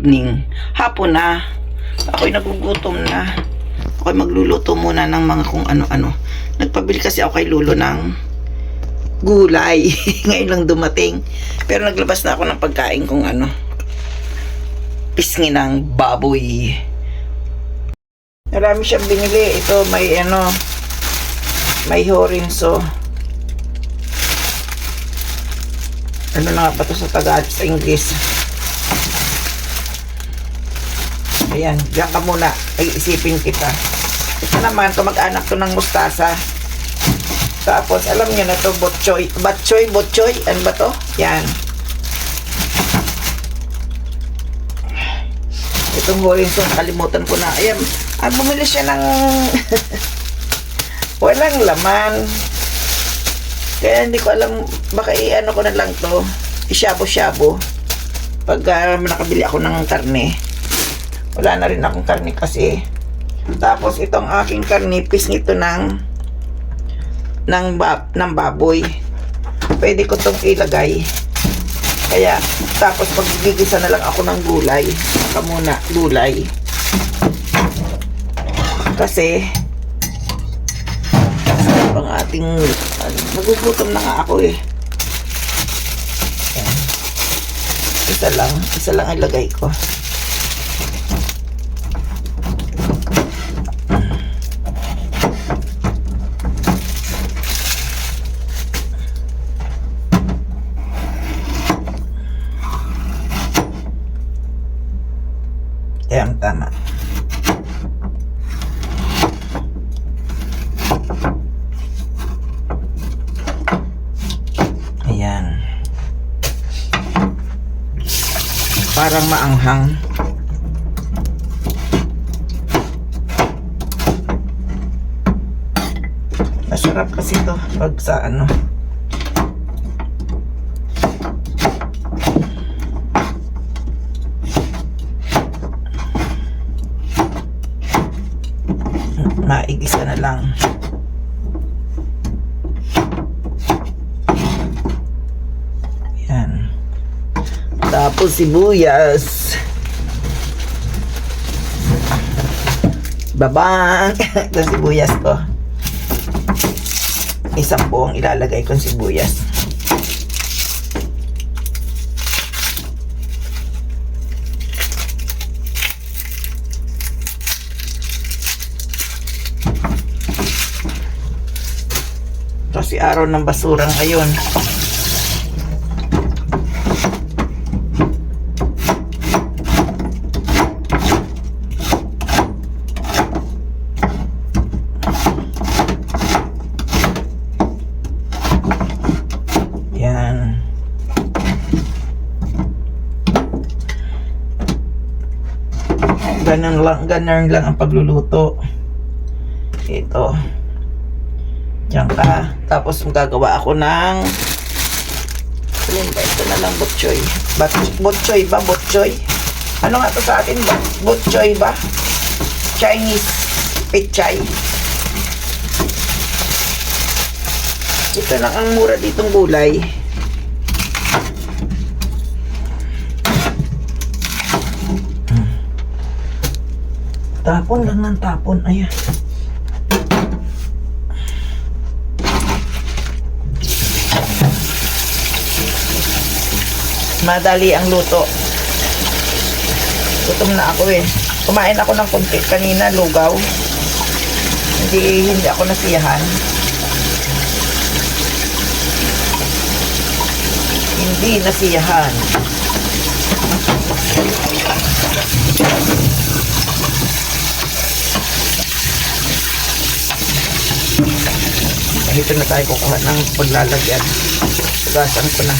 evening. Hapon na. Ako'y nagugutom na. Ako'y magluluto muna ng mga kung ano-ano. Nagpabili kasi ako kay Lolo ng gulay. Ngayon lang dumating. Pero naglabas na ako ng pagkain kung ano. Pisngi ng baboy. Marami siyang binili. Ito may may horinso. Ano na nga ba ito sa Tagalog, sa English? Ayan, diyan ka muna. Ay, isipin kita. Ito naman, kamag-anak to ng mustasa. Tapos, alam niyo na to, botchoy. Botchoy. Ano ba to? Yan. Itong horinso, kalimutan ko na. Ayan, bumili siya ng walang laman. Kaya hindi ko alam, baka i-ano ko na lang to, i-shabo-shabo. Pag nakabili ako ng karne. Wala na rin akong karne kasi. Tapos itong aking karne, pisngi ito ng baboy. Pwede ko itong ilagay. Kaya, tapos maggigisa na lang ako ng gulay. Saka muna, gulay. Kasi, ang ating nagugutom na nga ako eh. Ayan. Isa lang ilagay ko. Ayan, tama. Ayan. Parang maanghang. Masarap kasi ito pag sa maigisa na lang. Yan. Tapos sibuyas. Babang! Ito sibuyas ko. Isang buong ilalagay kong sibuyas. Kasi araw ng basura ngayon. Yan. Ganun lang ang pagluluto. Ito. Diyan ka. Tapos magagawa ako ng ito na lang, botchoy. Botchoy ba? Botchoy? Ano nga to sa atin ba? Botchoy ba? Chinese pechay. Ito lang ang mura ditong gulay. Tapon lang ng tapon. Ayan. Madali ang luto. Gutom na ako eh. Kumain ako ng konti kanina, lugaw. Hindi ako nasiyahan. Hindi nasiyahan. Dito na tayo kukuha ng paglalagyan. Tugasan ko na.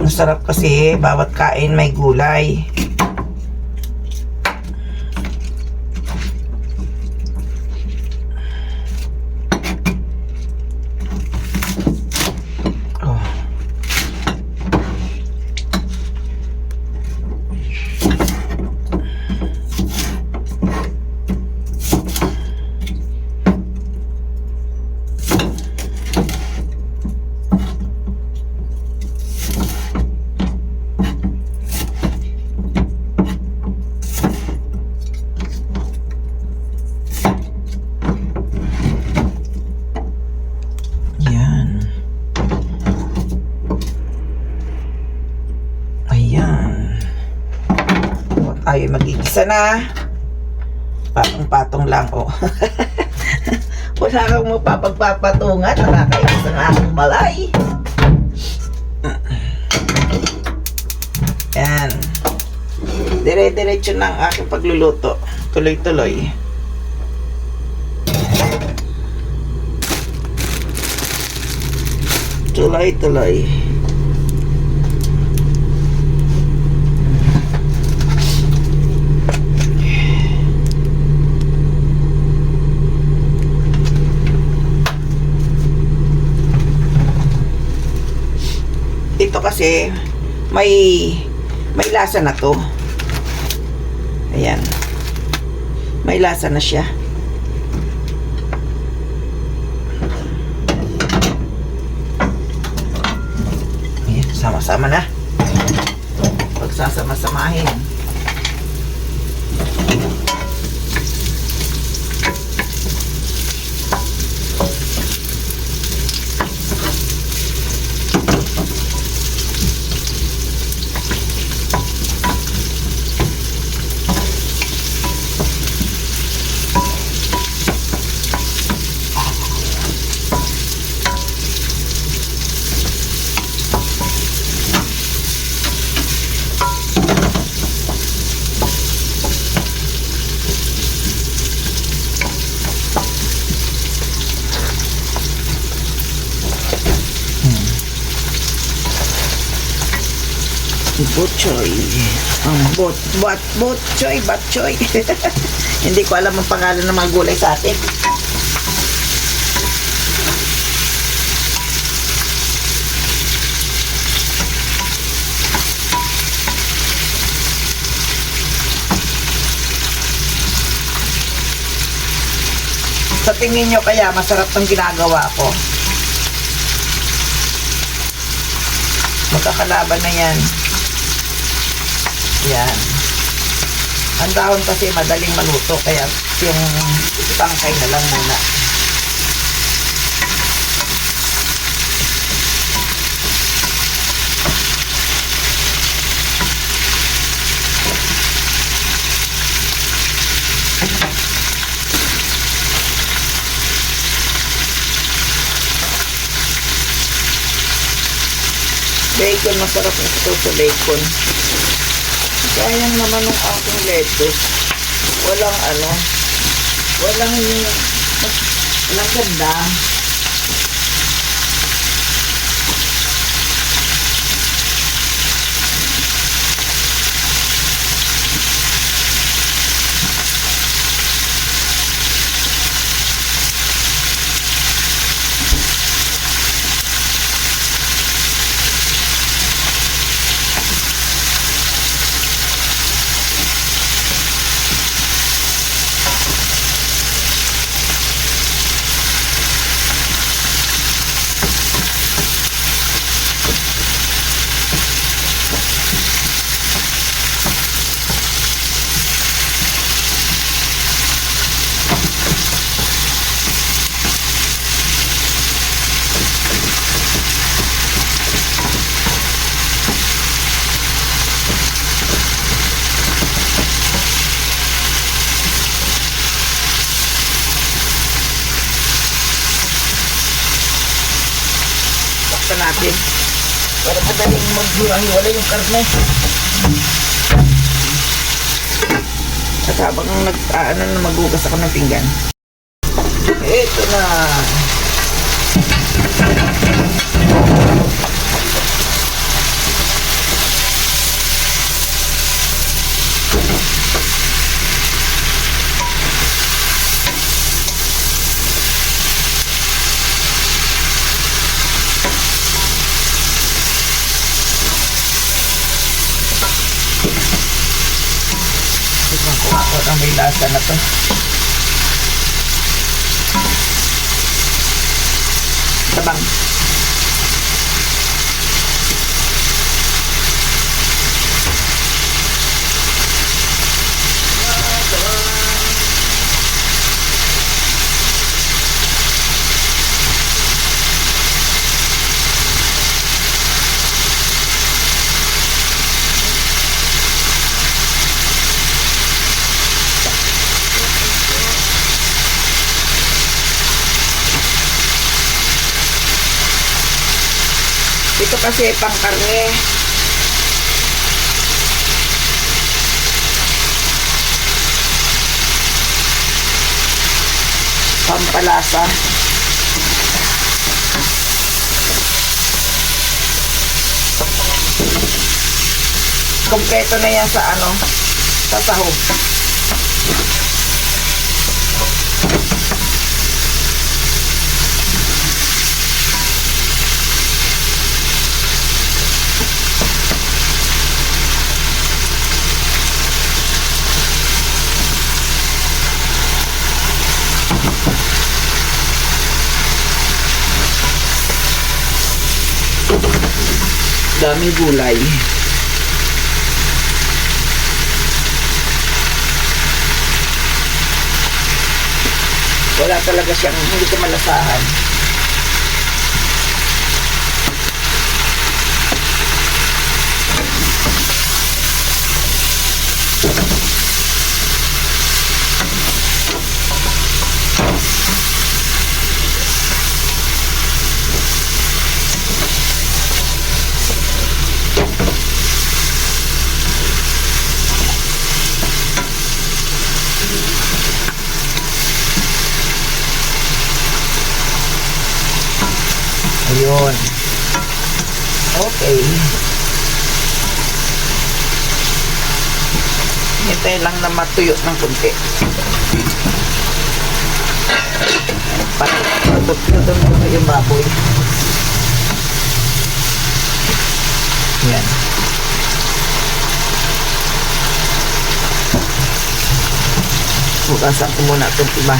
Masarap kasi bawat kain may gulay. tayo magigisa na. Patong-patong lang, oh. Wala kang mapapagpapatungan. Nakakainis ang aking balay. Yan. Dire-diretso na ang aking pagluluto. Tuloy-tuloy. Tuloy-tuloy. Ito kasi may lasa na to. Ayan. May lasa na siya. Ayan, sama-sama na. Pagsasama-samahin. Butchoy. Batchoy. Hindi ko alam ang pangalan ng mga gulay sa atin. Sa tingin nyo kaya masarap tong ginagawa ko? Magkakalaban na yan. Yan. Ang dahon kasi madaling maluto, kaya yung tangkay na lang muna. Bacon, masarap ito sa bacon. Sayang naman ng aking lettuce. Walang ganda. Natin para madaling maghiwa-hiwala yung karne. At habang magugas ako ng pinggan, ito na. May lasa na to. Tabang. Ito kasi pang karne. Pampalasa. Kompleto na yan sa ano, sa sahog. Daming gulay. Wala talaga siyang hindi ko malasahan. Ayun. Okay. Hintay lang na matuyo ng kunti. Para patutulog yung baboy. Yan. Bukasan ko muna itong iba.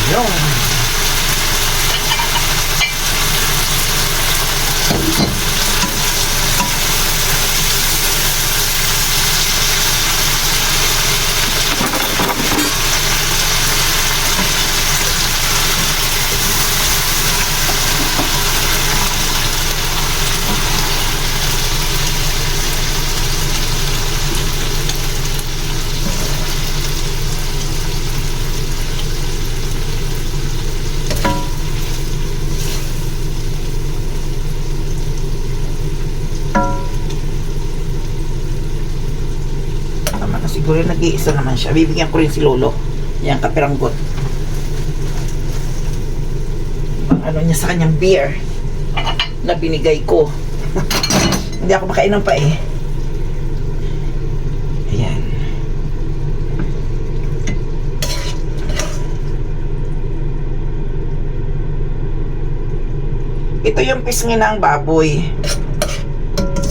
Yun. Siguro nag-iisa naman siya. Bibigyan ko rin si Lolo. Yan, kapiranggot. Ano niya sa kanyang beer na binigay ko. Hindi ako makainom pa eh. Ayan. Ito yung pisngi ng baboy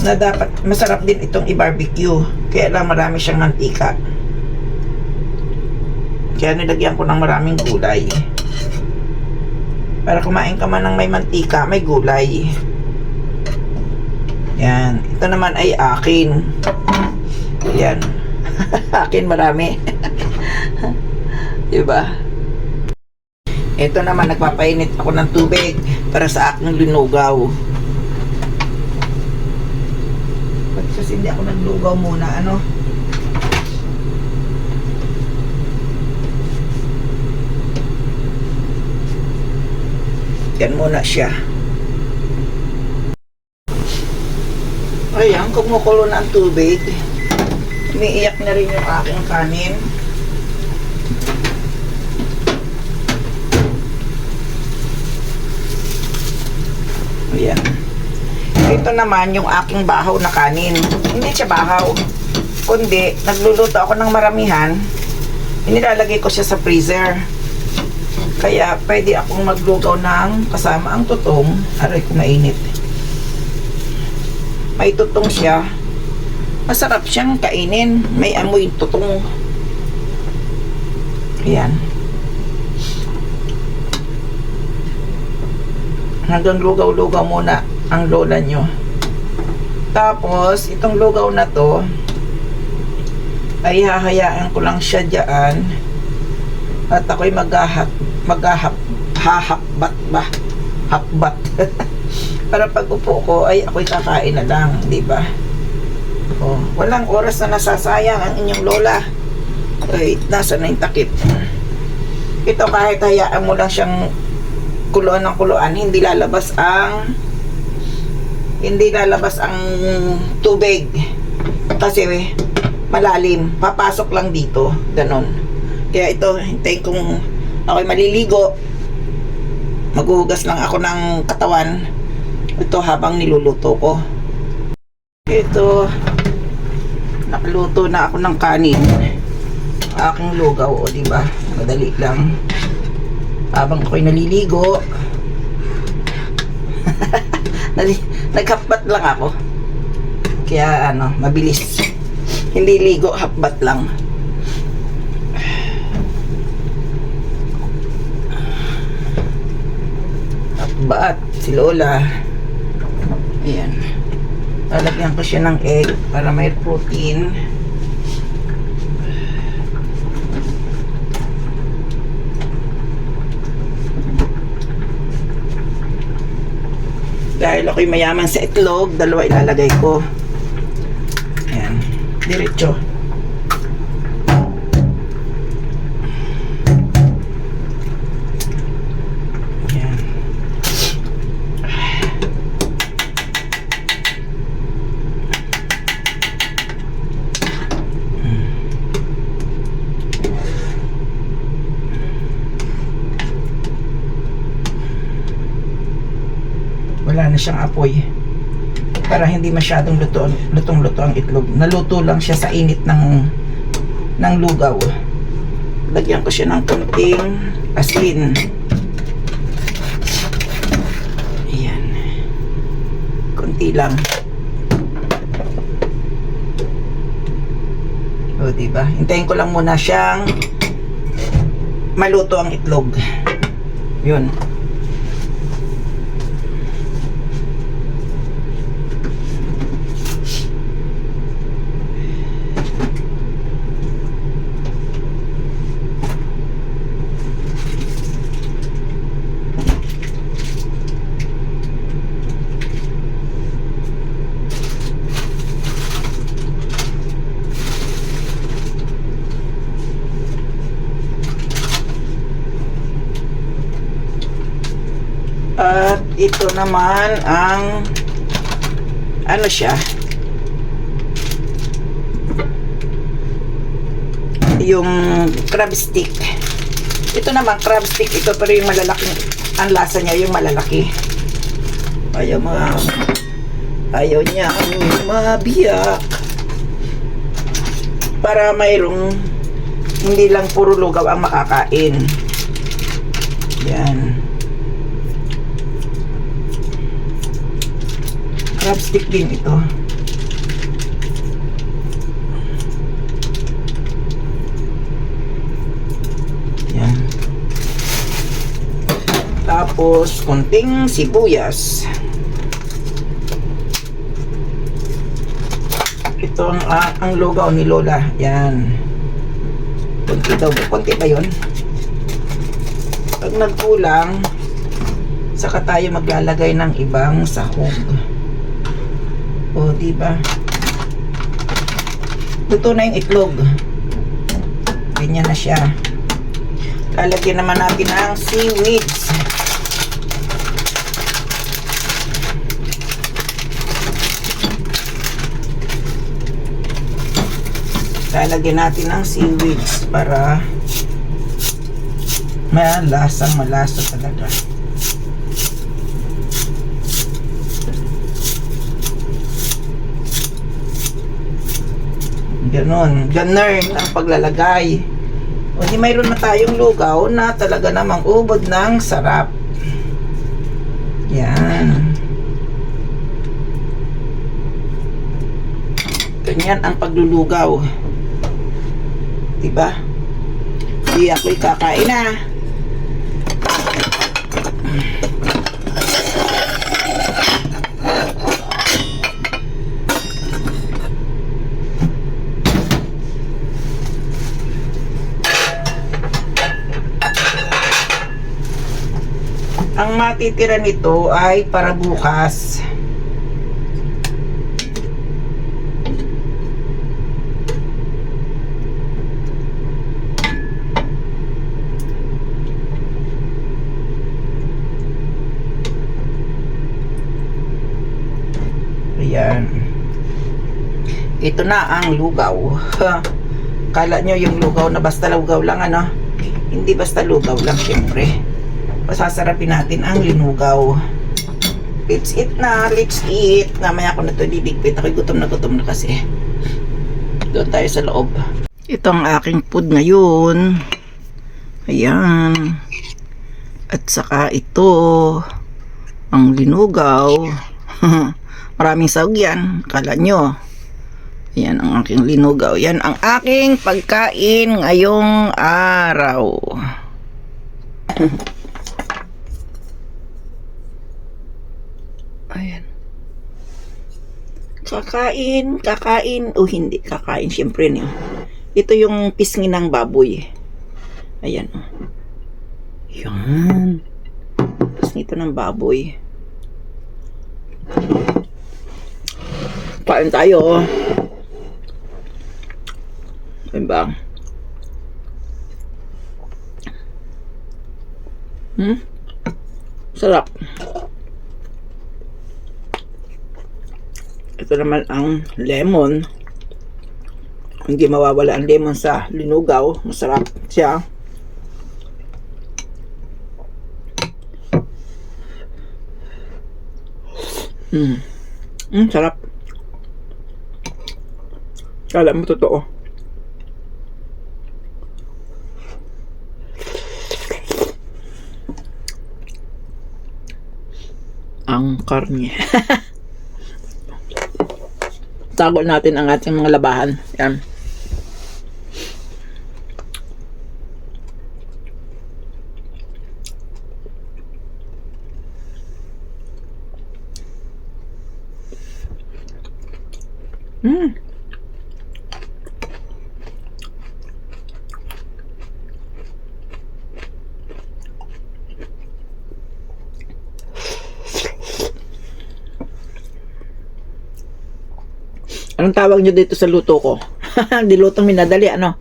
na dapat masarap din itong i-barbecue. Kaya lang marami siyang mantika. Kaya nilagyan ko ng maraming gulay. Para kumain ka man ng may mantika, may gulay. Yan. Ito naman ay akin. Yan. Akin marami. Diba? Ito naman, nagpapainit ako ng tubig para sa aking linugaw. Kasi hindi ako naglugaw muna, ano? Yan muna siya. Ayan, kumukulo na ang tubig. Umiiyak na rin yung aking kanin. Ayan. Ito naman yung aking bahaw na kanin. Hindi siya bahaw, kundi nagluluto ako ng maramihan. Inilalagay ko siya sa freezer. Kaya pwede akong maglugaw ng kasama ang tutong. Aray ko, mainit. May tutong siya. Masarap siyang kainin. May amoy tutong. Ayan. Hanggang lugaw-lugaw muna ang lola nyo. Tapos, itong lugaw na to, ay hahayaan ko lang siya dyan. At ako'y hahakbat ba? Hakbat. Para pag upo ko, ay ako'y kakain na lang, di ba? Oh, walang oras na nasasayang ang inyong lola. Ay, nasa na yung takip. Ito, kahit hayaan mo lang siyang kuluan ng kuluan, hindi lalabas ang tubig. Kasi malalim, papasok lang dito, ganon. Kaya ito, hintayin kong ako'y maliligo, maghuhugas lang ako ng katawan, ito habang niluluto ko. Ito, nakaluto na ako ng kanin, aking lugaw, o diba, madali lang. Habang ako'y naliligo, naghapbat lang ako, kaya mabilis, hindi ligo, hapbat lang. Hapbat si lola. Ayan, lalagyan ko siya ng egg para may protein. Dahil ako'y mayaman sa itlog, dalawa ilalagay ko. Ayan, diretso. Ayan. Wala na siyang apoy para hindi masyadong lutong-luto ang itlog. Naluto lang siya sa init ng lugaw. Lagyan ko siya ng konting asin. Ayan, konti lang. O diba, hintayin ko lang muna siyang maluto ang itlog. Yun. At ito naman ang siya, yung crab stick. Ito naman crab stick ito, pero yung malalaking, ang lasa niya yung malalaki. Ayaw niya mabiyak, para mayroong hindi lang puro lugaw ang makakain. Yan, crab stick din ito. Yan. Tapos konting sibuyas. Ito ang lugaw ni lola. Yan, konti daw, konti ba yun? Pag nagkulang, saka tayo maglalagay ng ibang sahog. O, diba? Luto na yung itlog. Ganyan na siya. Lalagyan naman natin ng seaweeds. Lalagyan natin ng seaweeds para malasa talaga. Ganon ang paglalagay. O di mayroon na tayong lugaw na talaga namang ubod ng sarap. Yan. Ganyan ang paglulugaw. Diba? Di ako'y kakain na. Ang matitira nito ay para bukas. Ayan. Ito na ang lugaw. Kala nyo yung lugaw na basta lugaw lang, ano? Hindi basta lugaw lang, syempre. Pasasarapin natin ang linugaw. Let's eat na, let's eat. Namaya ko na ito bibigpit. Ako'y gutom na kasi. Doon tayo sa loob. Ito ang aking food ngayon. Ayan. At saka ito, ang linugaw. Maraming sahog yan. Akala nyo. Ayan ang aking linugaw. Yan ang aking pagkain ngayong araw. Ayan. Kakain o hindi kakain, syempre niyo. Ito yung pisngi ng baboy. Ayan. Yan. Pisngi ito ng baboy. Kain tayo. Ayan ba? Sarap. Ito naman ang lemon. Hindi mawawala ang lemon sa linugaw. Masarap siya. Sarap. Kala mo totoo. Ang karne. Tago natin ang ating mga labahan. Yan. Anong tawag nyo dito sa luto ko? Di lutong minadali, ano?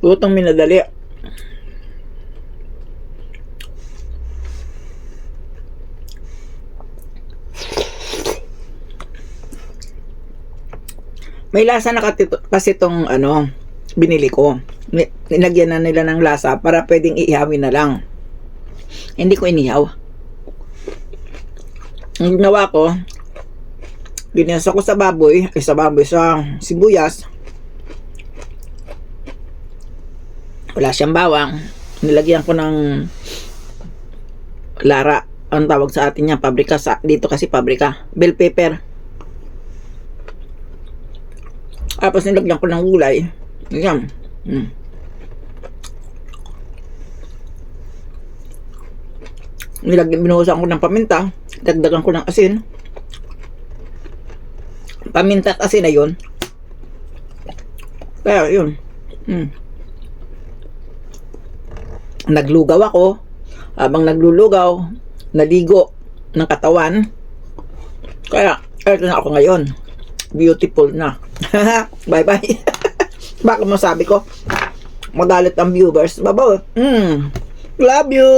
Lutong minadali. May lasa na kasi itong ano, binili ko. Nilagyan na nila ng lasa para pwedeng iihawin na lang. Hindi ko inihaw. Ang ginawa ko, ginasa ko sa baboy, sa sibuyas. Wala siyang bawang. Nilagyan ko ng lara. Ang tawag sa atin niya, paprika. Dito kasi paprika. Bell pepper. Tapos nilagyan ko ng gulay. Ayan. Binuhusan ko ng paminta, dagdagan ko ng asin. Paminta at asin na yun. Kaya yun. Naglugaw ako. Habang naglulugaw, naligo ng katawan. Kaya, eto na ako ngayon. Beautiful na. Bye bye. Baka masabi ko, magalit ang viewers. Babaw. Love you.